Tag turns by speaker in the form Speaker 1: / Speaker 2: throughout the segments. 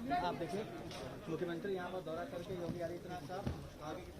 Speaker 1: आप देखिए मुख्यमंत्री यहाँ पर दौरा करके योगी आदित्यनाथ साहब आगे की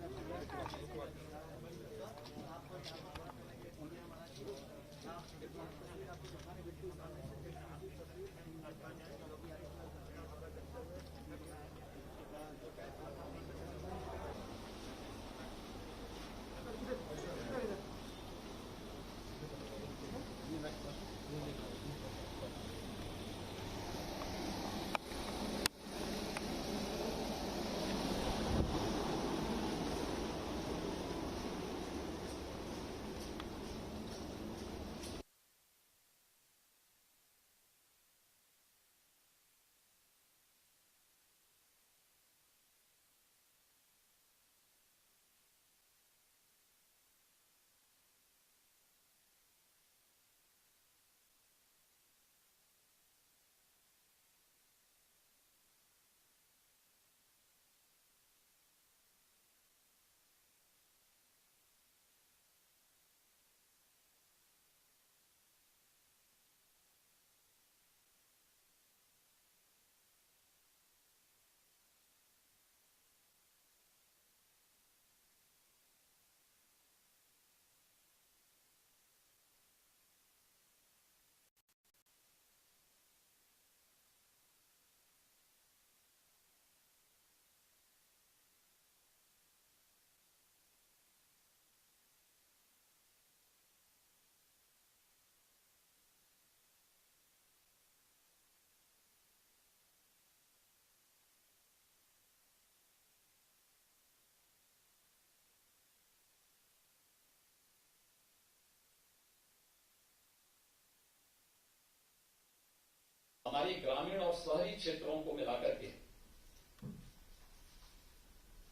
Speaker 2: हमारी ग्रामीण और शहरी क्षेत्रों को मिलाकर के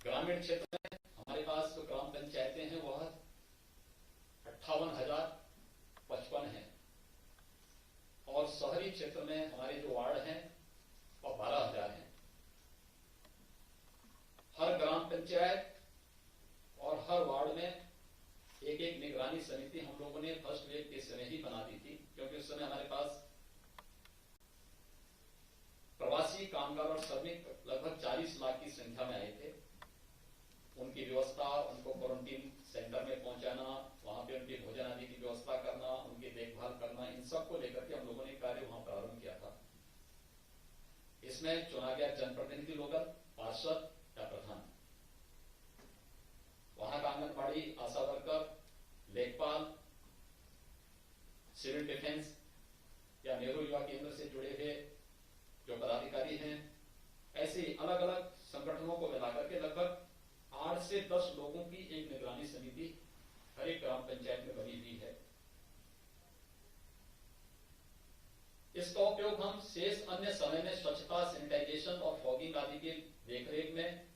Speaker 2: ग्रामीण क्षेत्र में हमारे पास जो ग्राम पंचायतें हैं वह 58,055 हैं और शहरी क्षेत्र में हमारे जो वार्ड हैं वह 12,000 हैं। हर ग्राम पंचायत और हर वार्ड में एक एक निगरानी समिति हम लोगों ने फर्स्ट वेव के समय ही बना दी थी, क्योंकि उस समय हमारे पास प्रवासी कामगार और श्रमिक लगभग 40 लाख की संख्या में आए थे। उनकी व्यवस्था, उनको क्वारंटीन सेंटर में पहुंचाना, वहां पे उनकी भोजन आदि की व्यवस्था करना, उनकी देखभाल करना, इन सब को लेकर के हम लोगों ने कार्य वहां प्रारंभ किया था। इसमें चुना गया जनप्रतिनिधि लोग, पार्षद या प्रधान, वहां का आंगनबाड़ी, आशा वर्कर, लेखपाल, सिविल डिफेंस या नेहरू युवा केंद्र से जुड़े हुए जो पदाधिकारी हैं, ऐसे अलग अलग संगठनों को मिलाकर के लगभग 8 से 10 लोगों की एक निगरानी समिति हर एक ग्राम पंचायत में बनी हुई है। इसका उपयोग हम शेष अन्य समय में स्वच्छता, सैनिटाइजेशन और फॉगिंग आदि की देखरेख में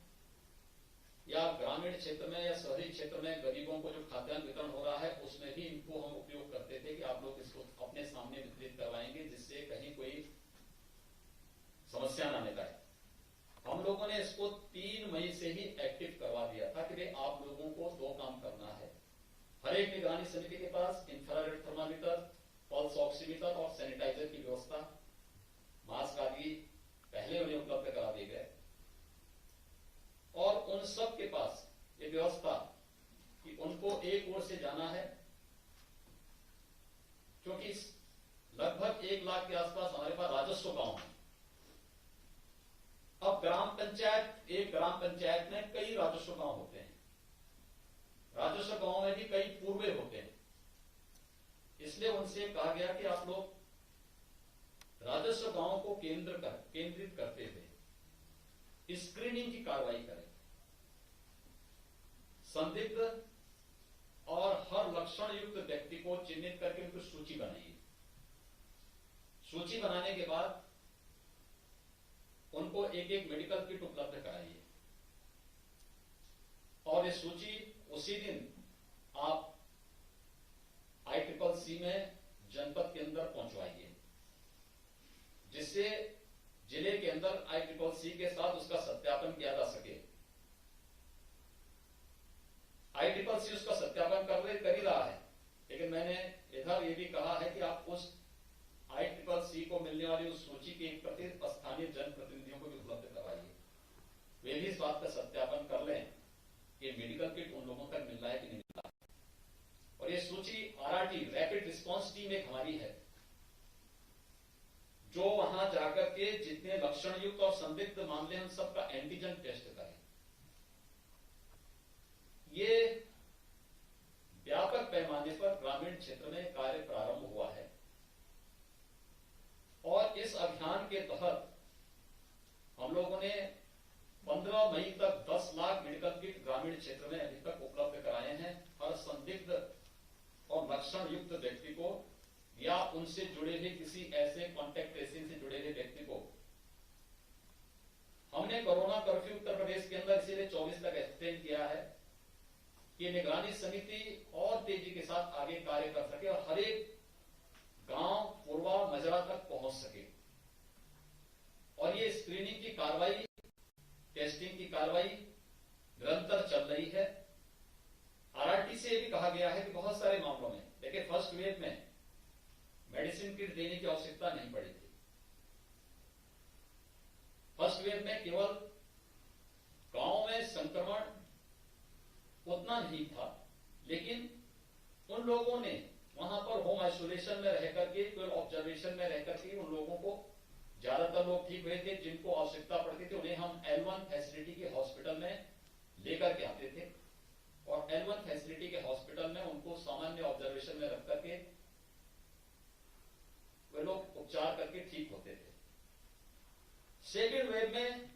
Speaker 2: या ग्रामीण क्षेत्र में या शहरी क्षेत्र में गरीबों को जो खाद्यान्न वितरण हो रहा है उसमें भी इनको हम उपयोग करते थे कि आप लोग इसको अपने सामने वितरित करवाएंगे, जिससे कहीं कोई समस्या ना निकले। हम लोगों ने इसको 3 मई से ही एक्टिव करवा दिया था कि आप लोगों को 2 काम करना है। हर एक निगरानी समिति के पास इंफ्रारेड थर्मामीटर, पल्स ऑक्सीमीटर और सैनिटाइजर की व्यवस्था, मास्क आदि पहले उन्हें उपलब्ध करा दिए गए और उन सब के पास ये व्यवस्था कि उनको एक ओर से जाना है, क्योंकि लगभग 1 लाख के आसपास हमारे पास राजस्व गांव है। अब एक ग्राम पंचायत में कई राजस्व गांव होते हैं, राजस्व गांव में भी कई पूर्वे होते हैं। इसलिए उनसे कहा गया कि आप लोग राजस्व गांव को केंद्रित करते हुए स्क्रीनिंग की कार्रवाई करें, संदिग्ध और हर लक्षण युक्त व्यक्ति को चिन्हित करके उनकी सूची बनाइए। सूची बनाने के बाद उनको एक एक मेडिकल किट उपलब्ध कराइए और ये सूची उसी दिन आप ICCC में जनपद के अंदर पहुंचवाइए, जिससे जिले के अंदर ICCC के साथ उसका सत्यापन किया जा सके। ICCC उसका सत्यापन कर ही रहा है, लेकिन मैंने इधर ये भी कहा है कि आप उस ICCC को मिलने वाली उस सूची की एक प्रति स्थानीय जनप्रतिनिधियों को भी उपलब्ध वे भी इस बात का सत्यापन कर लें कि मेडिकल किट उन लोगों तक मिल रहा है कि नहीं मिल रहा है। और ये सूची आरआरटी रैपिड रिस्पांस टीम एक हमारी है जो वहां जाकर के जितने लक्षण युक्त और संदिग्ध मामले उन सबका एंटीजन टेस्ट करें। ये व्यापक पैमाने पर ग्रामीण क्षेत्र में कार्य प्रारंभ हुआ है और इस अभियान के तहत हम लोगों ने 15 मई तक 10 लाख मेडिकल किट ग्रामीण क्षेत्र में अभी तक उपलब्ध कराए हैं। हर संदिग्ध और लक्षण युक्त व्यक्ति को या उनसे जुड़े हुए किसी ऐसे कॉन्टैक्ट ट्रेसिंग से जुड़े हुए व्यक्ति को हमने कोरोना कर्फ्यू उत्तर प्रदेश के अंदर इसीलिए 24 तक एक्सटेंड किया है कि निगरानी समिति और तेजी के साथ आगे कार्य कर सके और हर एक गांव पूर्वा मजरा तक पहुंच सके। और ये स्क्रीनिंग की कार्रवाई, टेस्टिंग की कार्रवाई निरंतर चल रही है। आरआरटी से भी कहा गया है कि बहुत सारे मामलों में देखिए फर्स्ट वेव में मेडिसिन किट देने की आवश्यकता नहीं पड़ी थी। फर्स्ट वेव में केवल गांव में संक्रमण उतना नहीं था, लेकिन उन लोगों ने वहां पर होम आइसोलेशन में रह करके, कोई ऑब्जर्वेशन में रह करके उन लोगों को, ज्यादातर लोग ठीक हुए थे, जिनको आवश्यकता पड़ती थी उन्हें हम L1 फैसिलिटी के हॉस्पिटल में लेकर के आते थे और L1 फैसिलिटी के हॉस्पिटल में उनको सामान्य ऑब्जर्वेशन में रख करके वे लोग उपचार करके ठीक होते थे। सेकेंड वेव में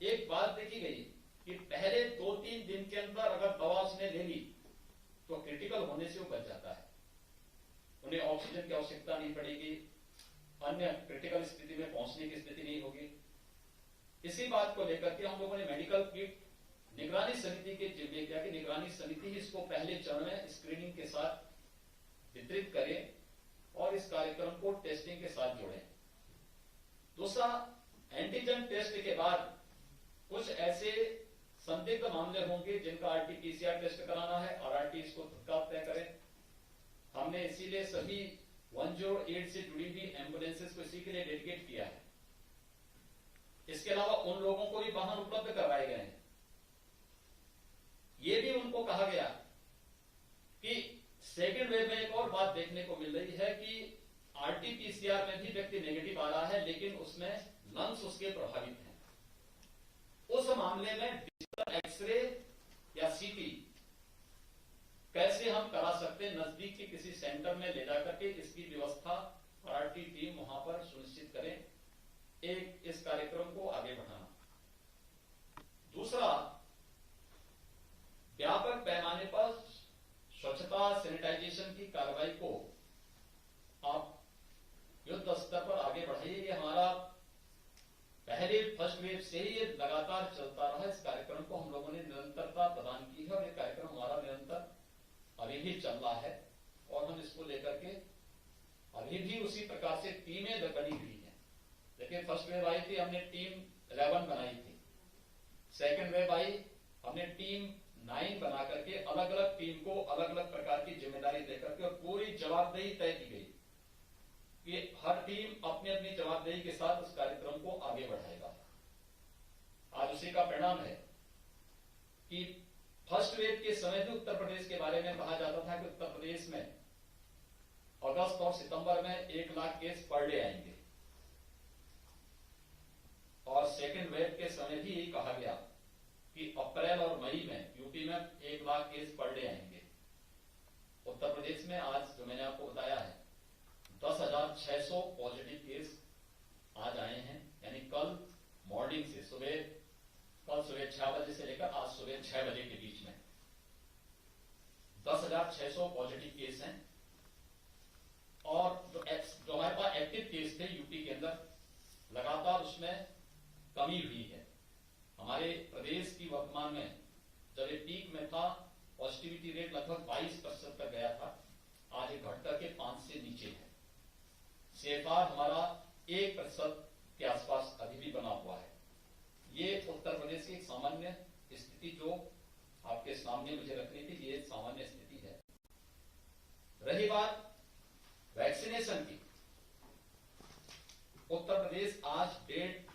Speaker 2: एक बात देखी गई कि पहले 2-3 दिन के अंदर अगर दवा उसने ले ली तो क्रिटिकल होने से वो बच जाता है, उन्हें ऑक्सीजन की आवश्यकता नहीं पड़ेगी, अन्य क्रिटिकल स्थिति में पहुंचने की स्थिति नहीं होगी। इसी बात को लेकर के हम लोगों ने मेडिकल किट निगरानी समिति के जिम्मे किया कि निगरानी समिति इसको पहले चरण में स्क्रीनिंग के साथ वितरित करे और इस कार्यक्रम को टेस्टिंग के साथ जोड़े। दूसरा, एंटीजन टेस्ट के बाद कुछ ऐसे संदिग्ध मामले होंगे जिनका आरटी-पीसीआर टेस्ट कराना है, आरआरटी इसको तत्काल तय करे। हमने इसीलिए सभी 108 से जुड़ी हुई एम्बुलेंसेस को इसी के लिए डेडिकेट किया है। इसके अलावा उन लोगों को भी वाहन उपलब्ध करवाए गए हैं। ये भी उनको कहा गया कि सेकेंड वेव में एक और बात देखने को मिल रही है कि आरटी-पीसीआर में भी व्यक्ति नेगेटिव आ रहा है, लेकिन उसमें लंग्स उसके प्रभावित हैं। उस मामले में डिजिटल एक्सरे या सीटी कैसे हम करा सकते हैं, नजदीक के किसी सेंटर में ले जाकर के इसकी व्यवस्था आरटी टीम वहां पर सुनिश्चित करें, एक इस कार्यक्रम को आगे बढ़ाना। दूसरा, व्यापक पैमाने पर स्वच्छता सैनिटाइजेशन की कार्रवाई को आप युद्ध स्तर पर आगे बढ़ाइए। ये हमारा पहले फर्स्ट वेव से ही ये लगातार चलता रहा। इस कार्यक्रम को हम लोगों ने निरंतरता प्रदान की है और ये कार्यक्रम हमारा निरंतर अभी भी चल रहा है और हम इसको लेकर के अभी भी उसी प्रकार से टीमें बनी हुई हैं। देखिए फर्स्ट वेव आई थी, हमने टीम 11 बनाई थी। सेकेंड वेव आई, हमने टीम 9 बना करके अलग अलग टीम को अलग अलग प्रकार की जिम्मेदारी देकर के और पूरी जवाबदेही तय की गई कि हर टीम अपनी अपनी जवाबदेही के साथ उस कार्यक्रम को आगे बढ़ाएगा। आज उसी का परिणाम है कि फर्स्ट वेव के समय भी उत्तर प्रदेश के बारे में कहा जाता था कि उत्तर प्रदेश में अगस्त और सितंबर में 1 लाख केस पर डे आएंगे और सेकेंड वेव के समय भी यही कहा गया कि अप्रैल और मई में यूपी में 1 लाख केस पर डे आएंगे। उत्तर प्रदेश में आज जो मैंने आपको बताया है 10,600 पॉजिटिव केस आज आए हैं, यानी कल मॉर्निंग से कल सुबह 6 बजे से लेकर आज सुबह 6 बजे के बीच में 10,600 पॉजिटिव केस हैं। और जो हमारे पास एक्टिव केस थे यूपी के अंदर, लगातार उसमें कमी हुई है। हमारे प्रदेश की वर्तमान में जब ये पीक में था, पॉजिटिविटी रेट लगभग 22% तक गया था, आज ये घट करके 5 से नीचे है। CFR हमारा 1% के आसपास अभी भी बना हुआ है। ये उत्तर प्रदेश की एक सामान्य स्थिति जो आपके सामने मुझे रखनी थी, ये सामान्य स्थिति है। रही बात वैक्सीनेशन की, उत्तर प्रदेश आज 1.5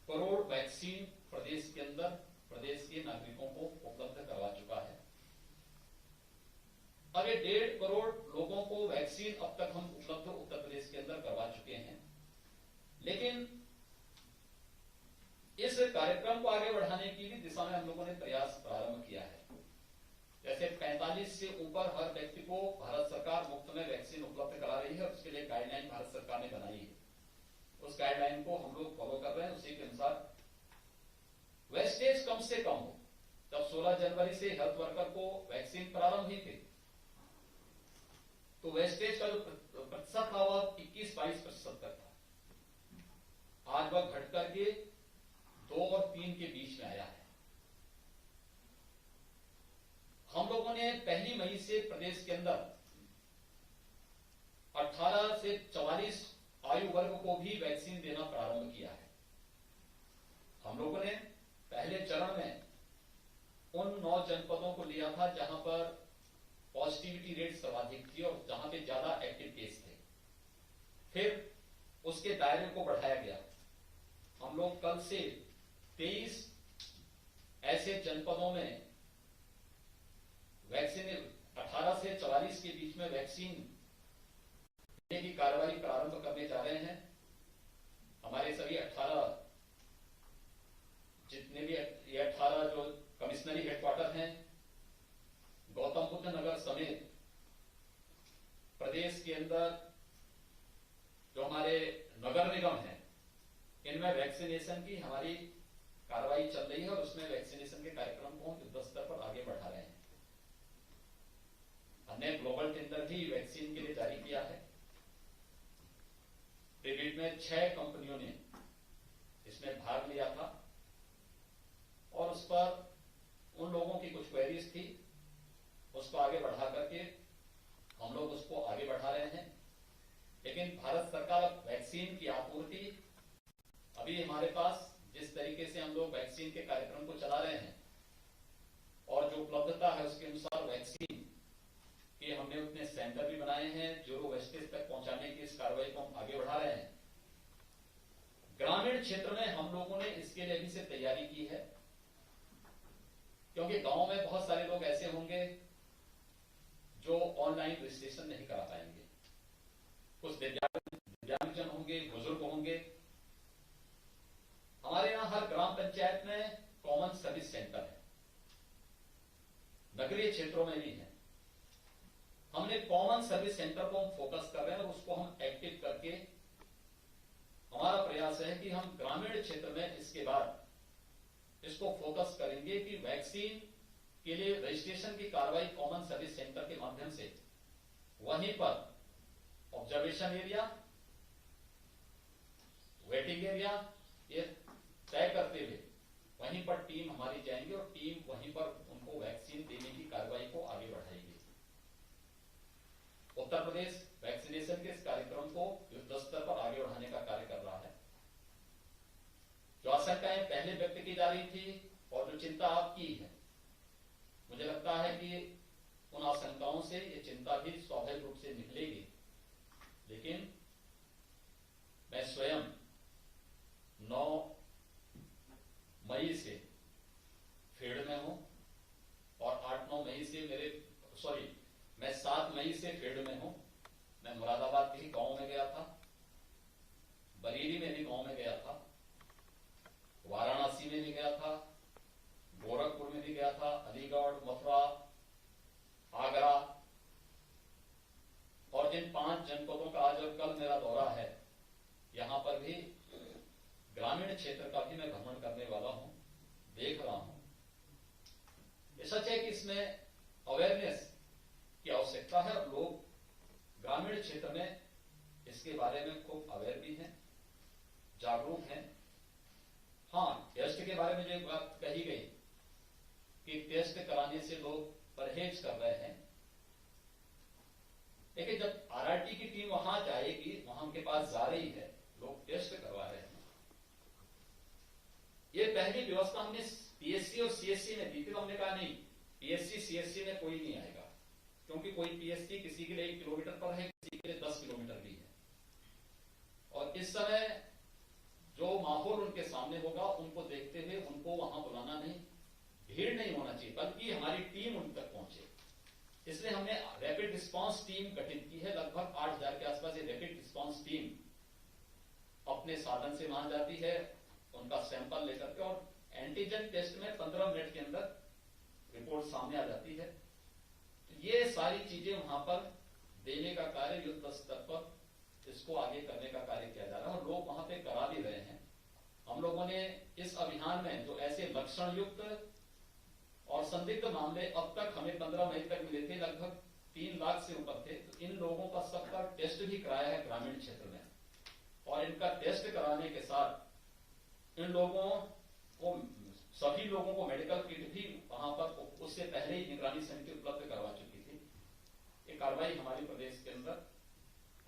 Speaker 2: करोड़ वैक्सीन प्रदेश के अंदर प्रदेश के नागरिकों को उपलब्ध करवा चुका है। अब ये 1.5 करोड़ लोगों को वैक्सीन अब तक हम उपलब्ध उत्तर प्रदेश के अंदर करवा चुके हैं, लेकिन इस कार्यक्रम को आगे बढ़ाने की भी दिशा में हम लोगों ने प्रयास प्रारंभ किया है। जैसे 45 से ऊपर हर व्यक्ति को भारत सरकार मुफ्त में वैक्सीन उपलब्ध करा रही है और उसके लिए गाइडलाइन भारत सरकार ने बनाई है। उस गाइडलाइन को हम लोग फॉलो कर रहे हैं। उसी के अनुसार वेस्टेज कम से कम हो। जब 16 जनवरी से हेल्थ वर्कर को वैक्सीन प्रारंभ हुई थी तो वेस्टेज का जो प्रतिशत था वह 21-22% तक था। आज वह घट करके 2 और 3 के बीच में आया है। हम लोगों ने 1 मई से प्रदेश के अंदर 18 से 44 आयु वर्ग को भी वैक्सीन देना प्रारंभ किया है। हम लोगों ने पहले चरण में उन 9 जनपदों को लिया था जहां पर पॉजिटिविटी रेट सर्वाधिक थी और जहां पे ज्यादा एक्टिव केस थे। फिर उसके दायरे को बढ़ाया गया। हम लोग कल से 23 ऐसे जनपदों में वैक्सीन 18 से 44 के बीच में वैक्सीन देने की कार्रवाई प्रारंभ करने जा रहे हैं। हमारे सभी 18 जितने भी ये 18 जो कमिश्नरी हेडक्वार्टर हैं गौतम बुद्ध नगर समेत प्रदेश के अंदर जो हमारे नगर निगम हैं इनमें वैक्सीनेशन की हमारी कार्रवाई चल रही है और उसमें वैक्सीनेशन के कार्यक्रम को हम युद्ध स्तर पर आगे बढ़ा रहे हैं। हमने ग्लोबल टेंडर भी वैक्सीन के लिए जारी किया है। पेरिड में 6 कंपनियों ने इसमें भाग लिया था और उस पर उन लोगों की कुछ क्वेरीज थी, उसको आगे बढ़ा करके हम लोग उसको आगे बढ़ा रहे हैं। लेकिन भारत सरकार वैक्सीन की आपूर्ति अभी हमारे पास जिस तरीके से हम लोग वैक्सीन के कार्यक्रम को चला रहे हैं और जो उपलब्धता है उसके अनुसार वैक्सीन के हमने उतने सेंटर भी बनाए हैं। जीरो वेस्टेज तक पहुंचाने की इस कार्रवाई को हम आगे बढ़ा रहे हैं। ग्रामीण क्षेत्र में हम लोगों ने इसके लिए अभी से तैयारी की है, क्योंकि गांव में बहुत सारे लोग ऐसे होंगे जो ऑनलाइन रजिस्ट्रेशन नहीं करा पाएंगे। कुछ दिव्यांगजन होंगे, बुजुर्ग होंगे। हमारे यहां हर ग्राम पंचायत में कॉमन सर्विस सेंटर है, नगरीय क्षेत्रों में भी है। हमने कॉमन सर्विस सेंटर को हम फोकस कर रहे हैं और उसको हम एक्टिव करके हमारा प्रयास है कि हम ग्रामीण क्षेत्र में इसके बाद इसको फोकस करेंगे कि वैक्सीन के लिए रजिस्ट्रेशन की कार्रवाई कॉमन सर्विस सेंटर के माध्यम से वहीं पर ऑब्जर्वेशन एरिया, वेटिंग एरिया ये तय करते हुए वहीं पर टीम हमारी जाएंगे और टीम वहीं पर उनको वैक्सीन देने की कार्रवाई को आगे बढ़ाएगी। उत्तर प्रदेश वैक्सीनेशन के इस कार्यक्रम को युद्ध स्तर पर आगे बढ़ाने का कार्य कर रहा है। जो आशंकाएं पहले व्यक्त की जा रही थी और जो चिंता आपकी है, मुझे लगता है कि उन आशंकाओं से ये चिंता भी स्वाभाविक रूप से निकलेगी। लेकिन मैं स्वयं 9 मई से फील्ड में हूं और 8-9 मई से मैं 7 मई से फील्ड में हूं। मैं मुरादाबाद के ही गांव में गया था, बरेली में भी गांव में गया था, वाराणसी में भी गया था, गोरखपुर में भी गया था, अलीगढ़, मथुरा, आगरा और जिन 5 जनपदों का आज और कल मेरा दौरा है, यहां पर भी ग्रामीण क्षेत्र का भी मैं भ्रमण करने वाला हूं, देख रहा हूं। ये सच है कि इसमें अवेयरनेस की आवश्यकता है और लोग ग्रामीण क्षेत्र में इसके बारे में खूब अवेयर भी हैं, जागरूक हैं। हाँ, टेस्ट के बारे में जो एक बात कही गई कि टेस्ट कराने से लोग परहेज कर रहे हैं, लेकिन जब आरआरटी की टीम वहां जाएगी, वहां उनके पास जा रही है, लोग टेस्ट करवा रहे हैं। ये पहली व्यवस्था हमने पीएससी और सीएससी में दी थी, तो हमने कहा नहीं, पीएससी सीएससी में कोई नहीं आएगा, क्योंकि कोई पीएससी किसी के लिए 1 किलोमीटर पर है, किसी के लिए 10 किलोमीटर भी है। और इस समय जो माहौल बिल्कुल उनके सामने होगा। उनको देखते हुए उनको वहां बुलाना नहीं, भीड़ नहीं होना चाहिए, बल्कि हमारी टीम उन तक पहुंचे। इसलिए हमने रैपिड रिस्पांस टीम गठित की है। लगभग 8,000 के आसपास ये रैपिड रिस्पांस टीम अपने साधन से वहां जाती है, उनका सैंपल लेकर के, और एंटीजन टेस्ट में 15 मिनट के अंदर रिपोर्ट सामने आ जाती है। तो ये सारी चीजें वहां पर देने का कार्य युद्ध स्तर पर इसको आगे करने का कार्य किया जा रहा है, और लोग वहां पे करा भी रहे हैं। हम लोगों ने इस अभियान में जो ऐसे लक्षण युक्त और संदिग्ध मामले अब तक हमें 15 मई तक मिले थे, लगभग 3 लाख से ऊपर थे, तो इन लोगों का सबका टेस्ट भी कराया है ग्रामीण क्षेत्र में। और इनका टेस्ट कराने के साथ इन लोगों को, सभी लोगों को मेडिकल किट भी वहां पर उससे पहले ही निगरानी समिति उपलब्ध करवा चुकी थी। ये कार्रवाई हमारे प्रदेश के अंदर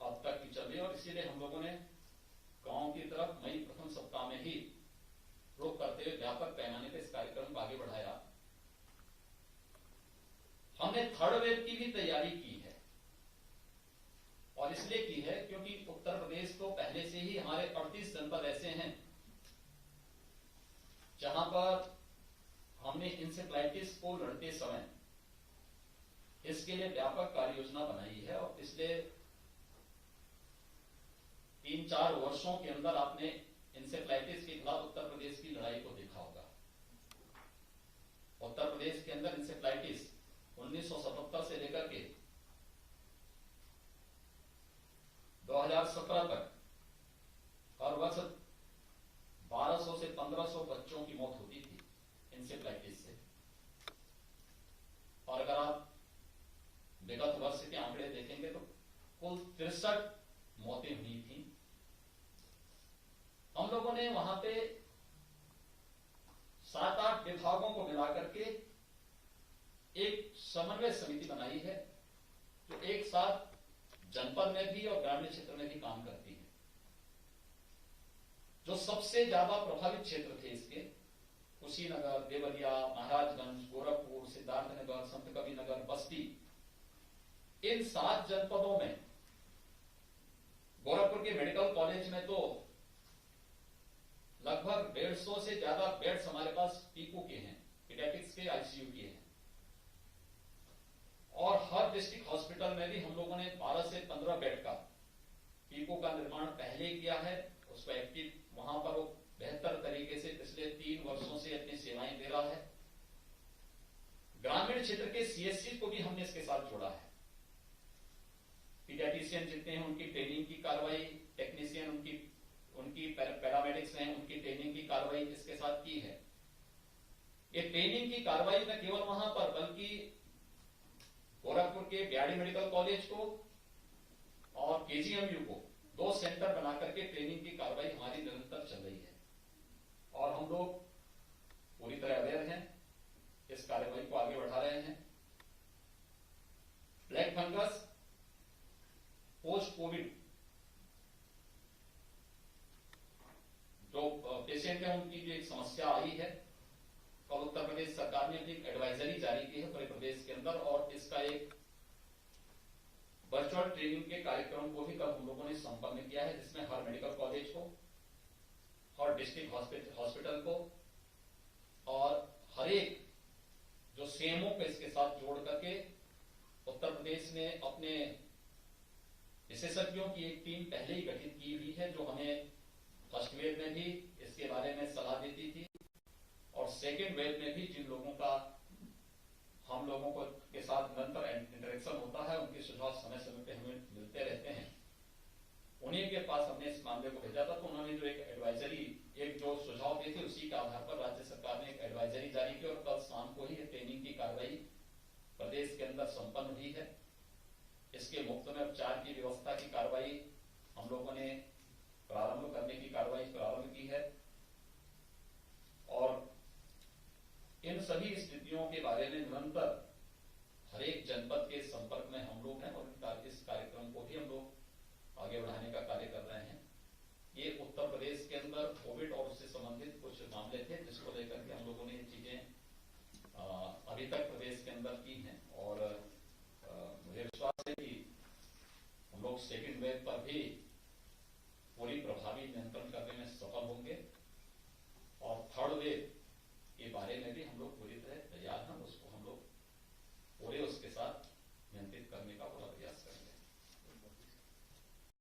Speaker 2: अब तक की चल रही है, और इसीलिए हम लोगों ने गांव की तरफ मई प्रथम सप्ताह में ही रुख करते हुए व्यापक पैमाने पर इस कार्यक्रम को आगे बढ़ाया। हमने थर्ड वेव की भी तैयारी की है, और इसलिए की है क्योंकि उत्तर प्रदेश तो पहले से ही हमारे 38 जनपद ऐसे हैं जहां पर हमने इंसेफ्लाइटिस को लड़ते समय इसके लिए व्यापक कार्य योजना बनाई है। और पिछले 3-4 वर्षों के अंदर आपने इंसेफ्लाइटिस के खिलाफ उत्तर प्रदेश की लड़ाई को देखा होगा। उत्तर प्रदेश के अंदर इंसेफ्लाइटिस 1977 से लेकर के 2017 तक हर वर्ष 1200 से 1500 बच्चों की मौत होती थी इंसेफ्लाइटिस से। और अगर आप विगत वर्ष के आंकड़े देखेंगे तो कुल 63 मौतें हुई थी। हम लोगों ने वहां पे 7-8 विभागों को मिलाकर के एक समन्वय समिति बनाई है, जो एक साथ जनपद में भी और ग्रामीण क्षेत्र में भी काम करती है। जो सबसे ज्यादा प्रभावित क्षेत्र थे इसके, कुशीनगर, देवरिया, महाराजगंज, गोरखपुर, सिद्धार्थनगर, संत कबीरनगर, बस्ती, इन 7 जनपदों में गोरखपुर के मेडिकल कॉलेज में तो लगभग 150 से ज्यादा बेड्स हमारे पास पीको के हैं, पीडियाट्रिक्स के, आईसीयू के हैं। और हर डिस्ट्रिक्ट हॉस्पिटल में भी हम लोगों ने 12 से 15 बेड का पीको का निर्माण पहले किया है। उसको एक्टिव वहां पर वो बेहतर तरीके से पिछले 3 वर्षों से अपनी सेवाएं दे रहा है। ग्रामीण क्षेत्र के सीएससी को भी हमने इसके साथ जोड़ा है। पीडियाट्रिशियन जितने हैं उनकी ट्रेनिंग की कार्रवाई, टेक्नीशियन उनकी पैरामेडिक्स हैं, उनकी ट्रेनिंग की कार्रवाई इसके साथ की है। ये ट्रेनिंग की कार्रवाई न केवल वहां पर, बल्कि गोरखपुर के बीआरडी मेडिकल कॉलेज को और केजीएमयू को 2 सेंटर बनाकर के ट्रेनिंग की कार्रवाई हमारी निरंतर चल रही है। और हम लोग पूरी तरह अवेयर हैं, इस कार्रवाई को आगे बढ़ा रहे हैं। ब्लैक फंगस पोस्ट कोविड जो पेशेंट है उनकी जो एक समस्या आई है, कल उत्तर प्रदेश सरकार ने अपनी एडवाइजरी जारी की है पूरे प्रदेश के अंदर, और इसका एक वर्चुअल ट्रेनिंग के कार्यक्रम को भी कल हम लोगों ने संपन्न किया है, जिसमें हर मेडिकल कॉलेज को, हर डिस्ट्रिक्ट हॉस्पिटल को और हर एक जो सीएमओ को इसके साथ जोड़ करके उत्तर प्रदेश ने अपने विशेषज्ञों की एक टीम पहले ही गठित की हुई है, जो हमें फर्स्ट वेव में भी इसके बारे में सलाह देती थी, और सेकेंड वेव में भी जिन लोगों का हम लोगों को के साथ निरंतर इंटरेक्शन होता है, उनके सुझाव समय समय पे हमें मिलते रहते हैं, उन्हीं के पास हमने इस मामले को भेजा था। तो उन्होंने जो एक एडवाइजरी, एक जो सुझाव दिए थे, उसी के आधार पर राज्य सरकार ने एक एडवाइजरी जारी की, और कल शाम को ही ट्रेनिंग की कार्रवाई प्रदेश के अंदर संपन्न हुई है। इसके मुफ्त में उपचार की व्यवस्था की कार्रवाई हम लोगों ने प्रारंभ करने की कार्रवाई प्रारंभ की है, और इन सभी स्थितियों के बारे